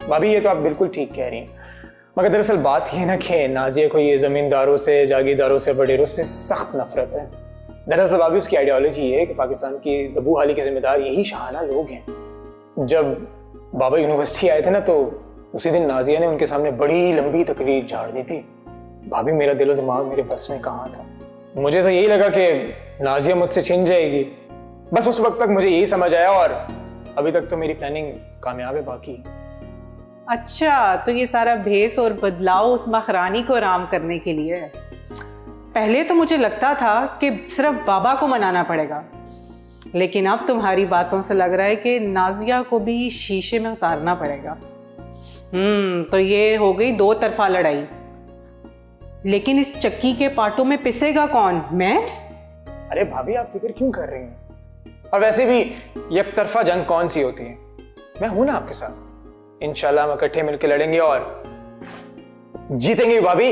भाभी ये तो आप बिल्कुल ठीक कह रही हैं, मगर दरअसल बात ये ना कि नाजिया को ये जमींदारों से, जागीरदारों से, वडेरों से सख्त नफरत है। दरअसल भाभी उसकी आइडियोलॉजी ये है कि पाकिस्तान की ज़बू हाली के जिम्मेदार यही शाहाना लोग हैं। जब बाबा यूनिवर्सिटी आए थे ना, तो उसी दिन नाजिया ने उनके सामने बड़ी लंबी तकरीर झाड़ दी थी। भाभी मेरा दिलो दिमाग मेरे बस में कहाँ था। मुझे तो यही लगा कि नाजिया मुझसे छिन जाएगी। बस उस वक्त तक मुझे यही समझ आया और अभी तक तो मेरी प्लानिंग कामयाब है। बाकी अच्छा, तो ये सारा भेस और बदलाव उस महारानी को आराम करने के लिए है। पहले तो मुझे लगता था कि सिर्फ बाबा को मनाना पड़ेगा, लेकिन अब तुम्हारी बातों से लग रहा है कि नाजिया को भी शीशे में उतारना पड़ेगा। तो ये हो गई दो तरफा लड़ाई। लेकिन इस चक्की के पाटों में पिसेगा कौन? मैं? अरे भाभी आप फिक्र क्यों कर रही हैं? और वैसे भी एक तरफा जंग कौन सी होती है? मैं हूं ना आपके साथ। इंशाल्लाह हम इकट्ठे मिलकर लड़ेंगे और जीतेंगे भाभी।